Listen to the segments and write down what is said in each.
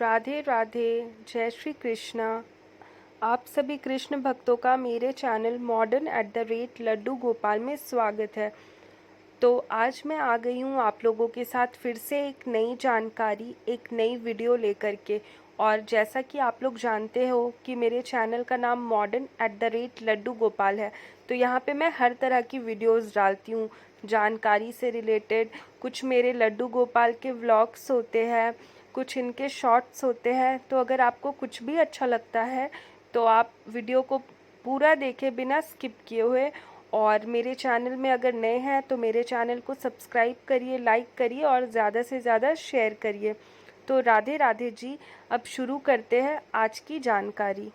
राधे राधे। जय श्री कृष्णा। आप सभी कृष्ण भक्तों का मेरे चैनल modern@लड्डू गोपाल में स्वागत है। तो आज मैं आ गई हूँ आप लोगों के साथ फिर से एक नई जानकारी, एक नई वीडियो लेकर के। और जैसा कि आप लोग जानते हो कि मेरे चैनल का नाम modern@लड्डू गोपाल है, तो यहाँ पे मैं हर तरह की वीडियोस डालती हूँ जानकारी से रिलेटेड। कुछ मेरे लड्डू गोपाल के व्लॉग्स होते हैं, कुछ इनके शॉर्ट्स होते हैं। तो अगर आपको कुछ भी अच्छा लगता है तो आप वीडियो को पूरा देखे बिना स्किप किए हुए। और मेरे चैनल में अगर नए हैं तो मेरे चैनल को सब्सक्राइब करिए, लाइक करिए और ज़्यादा से ज़्यादा शेयर करिए। तो राधे राधे जी। अब शुरू करते हैं आज की जानकारी।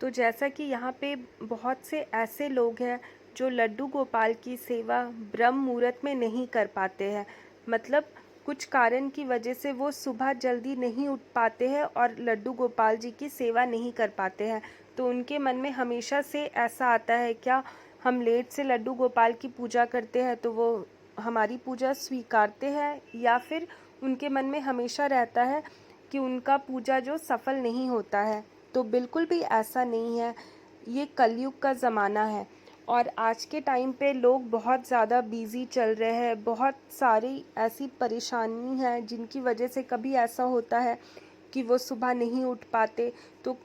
तो जैसा कि यहाँ पे बहुत से ऐसे लोग हैं जो लड्डू गोपाल की सेवा ब्रह्म मुहूर्त में नहीं कर पाते हैं। मतलब कुछ कारण की वजह से वो सुबह जल्दी नहीं उठ पाते हैं और लड्डू गोपाल जी की सेवा नहीं कर पाते हैं। तो उनके मन में हमेशा से ऐसा आता है, क्या हम लेट से लड्डू गोपाल की पूजा करते हैं तो वो हमारी पूजा स्वीकारते हैं, या फिर उनके मन में हमेशा रहता है कि उनका पूजा जो सफल नहीं होता है। तो बिल्कुल भी ऐसा नहीं है। ये कलयुग का ज़माना है और आज के टाइम पे लोग बहुत ज़्यादा बिज़ी चल रहे हैं। बहुत सारी ऐसी परेशानी है जिनकी वजह से कभी ऐसा होता है कि वो सुबह नहीं उठ पाते। तो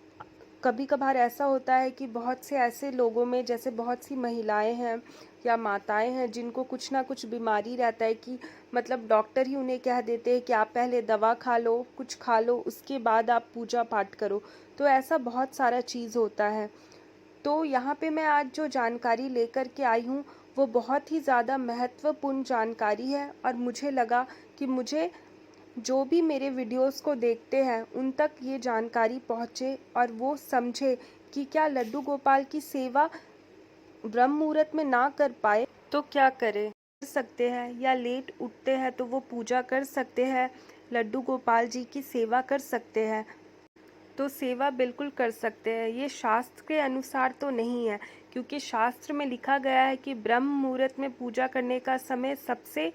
कभी कभार ऐसा होता है कि बहुत से ऐसे लोगों में, जैसे बहुत सी महिलाएं हैं या माताएं हैं जिनको कुछ ना कुछ बीमारी रहता है कि मतलब डॉक्टर ही उन्हें कह देते हैं कि आप पहले दवा खा लो, कुछ खा लो, उसके बाद आप पूजा पाठ करो। तो ऐसा बहुत सारा चीज़ होता है। तो यहाँ पे मैं आज जो जानकारी लेकर के आई हूँ वो बहुत ही ज़्यादा महत्वपूर्ण जानकारी है। और मुझे लगा कि मुझे जो भी मेरे वीडियोस को देखते हैं उन तक ये जानकारी पहुँचे और वो समझे कि क्या लड्डू गोपाल की सेवा ब्रह्म मुहूर्त में ना कर पाए तो क्या करें। कर सकते हैं, या लेट उठते हैं तो वो पूजा कर सकते हैं, लड्डू गोपाल जी की सेवा कर सकते हैं। तो सेवा बिल्कुल कर सकते हैं। ये शास्त्र के अनुसार तो नहीं है, क्योंकि शास्त्र में लिखा गया है कि ब्रह्म मुहूर्त में पूजा करने का समय सबसे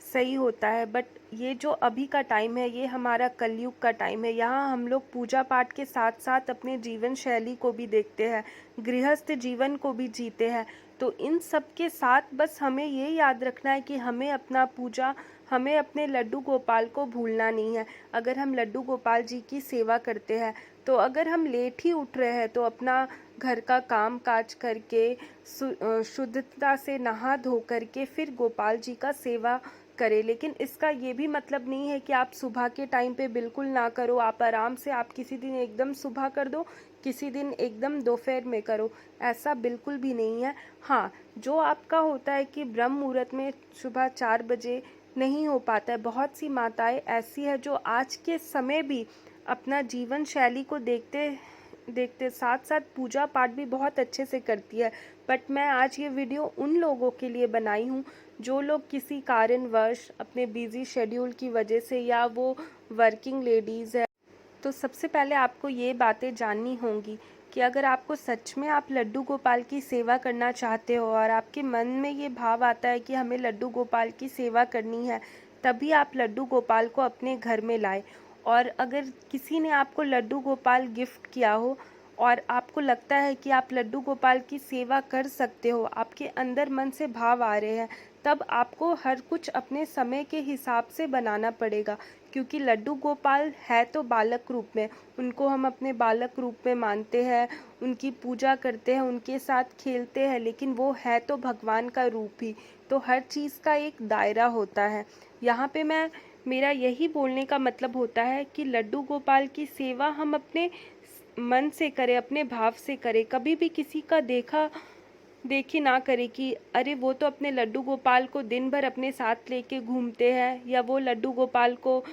सही होता है। बट ये जो अभी का टाइम है ये हमारा कलयुग का टाइम है। यहाँ हम लोग पूजा पाठ के साथ साथ अपने जीवन शैली को भी देखते हैं, गृहस्थ जीवन को भी जीते हैं। तो इन सब के साथ बस हमें ये याद रखना है कि हमें अपना पूजा, हमें अपने लड्डू गोपाल को भूलना नहीं है। अगर हम लड्डू गोपाल जी की सेवा करते हैं तो अगर हम लेट ही उठ रहे हैं तो अपना घर का काम काज करके शुद्धता से नहा धो करके फिर गोपाल जी का सेवा करें। लेकिन इसका ये भी मतलब नहीं है कि आप सुबह के टाइम पे बिल्कुल ना करो। आप आराम से, आप किसी दिन एकदम सुबह कर दो, किसी दिन एकदम दोपहर में करो, ऐसा बिल्कुल भी नहीं है। हाँ, जो आपका होता है कि ब्रह्म मुहूर्त में सुबह 4 बजे नहीं हो पाता है। बहुत सी माताएं ऐसी है जो आज के समय भी अपना जीवन शैली को देखते देखते साथ साथ पूजा पाठ भी बहुत अच्छे से करती है। बट मैं आज ये वीडियो उन लोगों के लिए बनाई हूँ जो लोग किसी कारणवश अपने बिजी शेड्यूल की वजह से, या वो वर्किंग लेडीज़ है। तो सबसे पहले आपको ये बातें जाननी होंगी कि अगर आपको सच में आप लड्डू गोपाल की सेवा करना चाहते हो और आपके मन में ये भाव आता है कि हमें लड्डू गोपाल की सेवा करनी है, तभी आप लड्डू गोपाल को अपने घर में लाए। और अगर किसी ने आपको लड्डू गोपाल गिफ्ट किया हो और आपको लगता है कि आप लड्डू गोपाल की सेवा कर सकते हो, आपके अंदर मन से भाव आ रहे हैं, तब आपको हर कुछ अपने समय के हिसाब से बनाना पड़ेगा। क्योंकि लड्डू गोपाल है तो बालक रूप में, उनको हम अपने बालक रूप में मानते हैं, उनकी पूजा करते हैं, उनके साथ खेलते हैं, लेकिन वो है तो भगवान का रूप ही। तो हर चीज़ का एक दायरा होता है। यहाँ पे मेरा यही बोलने का मतलब होता है कि लड्डू गोपाल की सेवा हम अपने मन से करें, अपने भाव से करें। कभी भी किसी का देखी ना करें कि अरे वो तो अपने लड्डू गोपाल को दिन भर अपने साथ लेके घूमते हैं, या वो लड्डू गोपाल को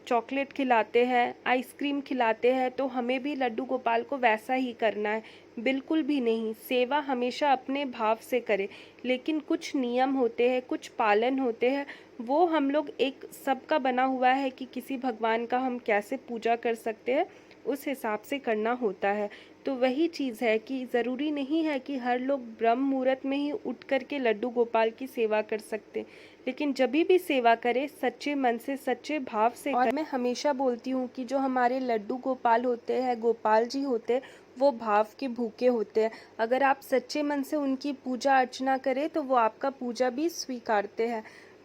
चॉकलेट खिलाते हैं, आइसक्रीम खिलाते हैं, तो हमें भी लड्डू गोपाल को वैसा ही करना है। बिल्कुल भी नहीं। सेवा हमेशा अपने भाव से करें, लेकिन कुछ नियम होते हैं, कुछ पालन होते हैं, वो हम लोग एक सबका बना हुआ है कि किसी भगवान का हम कैसे पूजा कर सकते हैं, उस हिसाब से करना होता है। तो वही चीज़ है कि ज़रूरी नहीं है कि हर लोग ब्रह्म मुहूर्त में ही उठ कर के लड्डू गोपाल की सेवा कर सकते, लेकिन जब भी सेवा करें सच्चे मन से, सच्चे भाव से। और मैं हमेशा बोलती हूँ कि जो हमारे लड्डू गोपाल होते हैं, गोपाल जी होते हैं, वो भाव के भूखे होते हैं। अगर आप सच्चे मन से उनकी पूजा अर्चना करें तो वो आपका पूजा भी स्वीकारते हैं।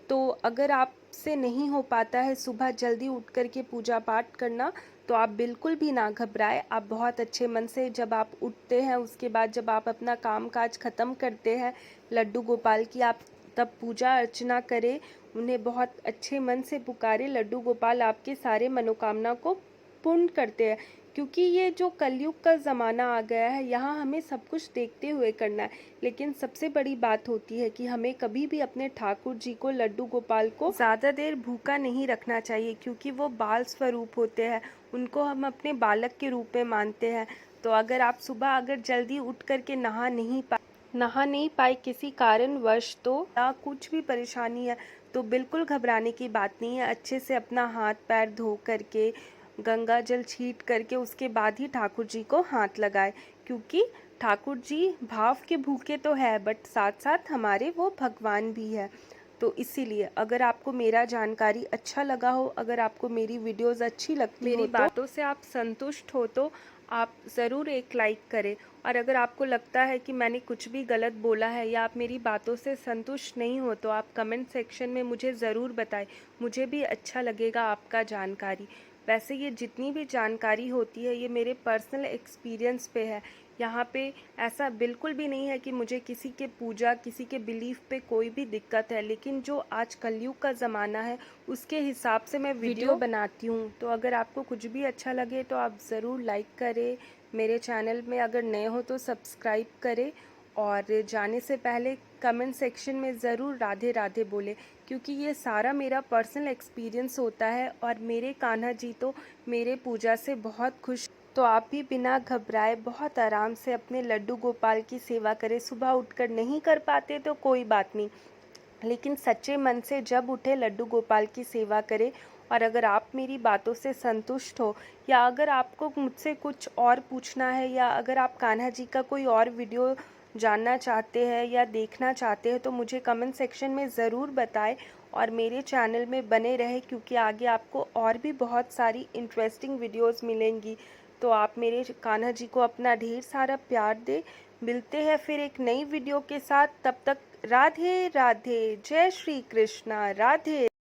तो अगर आपसे नहीं हो पाता है सुबह जल्दी उठ कर के पूजा पाठ करना, तो आप बिल्कुल भी ना घबराएं। आप बहुत अच्छे मन से जब आप उठते हैं, उसके बाद जब आप अपना काम काज ख़त्म करते हैं लड्डू गोपाल की, आप तब पूजा अर्चना करें, उन्हें बहुत अच्छे मन से पुकारे। लड्डू गोपाल आपके सारे मनोकामना को पूर्ण करते हैं, क्योंकि ये जो कलयुग का ज़माना आ गया है, यहाँ हमें सब कुछ देखते हुए करना है। लेकिन सबसे बड़ी बात होती है कि हमें कभी भी अपने ठाकुर जी को, लड्डू गोपाल को ज़्यादा देर भूखा नहीं रखना चाहिए, क्योंकि वो बाल स्वरूप होते हैं, उनको हम अपने बालक के रूप में मानते हैं। तो अगर आप सुबह अगर जल्दी उठ कर के नहा नहीं पाए किसी कारणवश, तो या कुछ भी परेशानी है, तो बिल्कुल घबराने की बात नहीं है। अच्छे से अपना हाथ पैर धो करके, गंगा जल छीट करके, उसके बाद ही ठाकुर जी को हाथ लगाए, क्योंकि ठाकुर जी भाव के भूखे तो है, बट साथ साथ हमारे वो भगवान भी है। तो इसीलिए अगर आपको मेरा जानकारी अच्छा लगा हो, अगर आपको मेरी वीडियोस अच्छी लगती हो, मेरी बातों से आप संतुष्ट हो, तो आप ज़रूर एक लाइक करें। और अगर आपको लगता है कि मैंने कुछ भी गलत बोला है या आप मेरी बातों से संतुष्ट नहीं हो, तो आप कमेंट सेक्शन में मुझे ज़रूर बताएं। मुझे भी अच्छा लगेगा आपका जानकारी। वैसे ये जितनी भी जानकारी होती है, ये मेरे पर्सनल एक्सपीरियंस पे है। यहाँ पे ऐसा बिल्कुल भी नहीं है कि मुझे किसी के पूजा, किसी के बिलीफ पे कोई भी दिक्कत है, लेकिन जो आज कलयुग का ज़माना है, उसके हिसाब से मैं वीडियो बनाती हूँ। तो अगर आपको कुछ भी अच्छा लगे तो आप ज़रूर लाइक करें, मेरे चैनल में अगर नए हो तो सब्सक्राइब करें, और जाने से पहले कमेंट सेक्शन में ज़रूर राधे राधे बोले, क्योंकि ये सारा मेरा पर्सनल एक्सपीरियंस होता है। और मेरे कान्हा जी तो मेरे पूजा से बहुत खुश। तो आप भी बिना घबराए बहुत आराम से अपने लड्डू गोपाल की सेवा करें। सुबह उठकर नहीं कर पाते तो कोई बात नहीं, लेकिन सच्चे मन से जब उठे लड्डू गोपाल की सेवा करें। और अगर आप मेरी बातों से संतुष्ट हो, या अगर आपको मुझसे कुछ और पूछना है, या अगर आप कान्हा जी का कोई और वीडियो जानना चाहते हैं या देखना चाहते हैं, तो मुझे कमेंट सेक्शन में ज़रूर बताएं और मेरे चैनल में बने रहे, क्योंकि आगे आपको और भी बहुत सारी इंटरेस्टिंग वीडियोस मिलेंगी। तो आप मेरे कान्हा जी को अपना ढेर सारा प्यार दें। मिलते हैं फिर एक नई वीडियो के साथ, तब तक राधे राधे, जय श्री कृष्णा, राधे।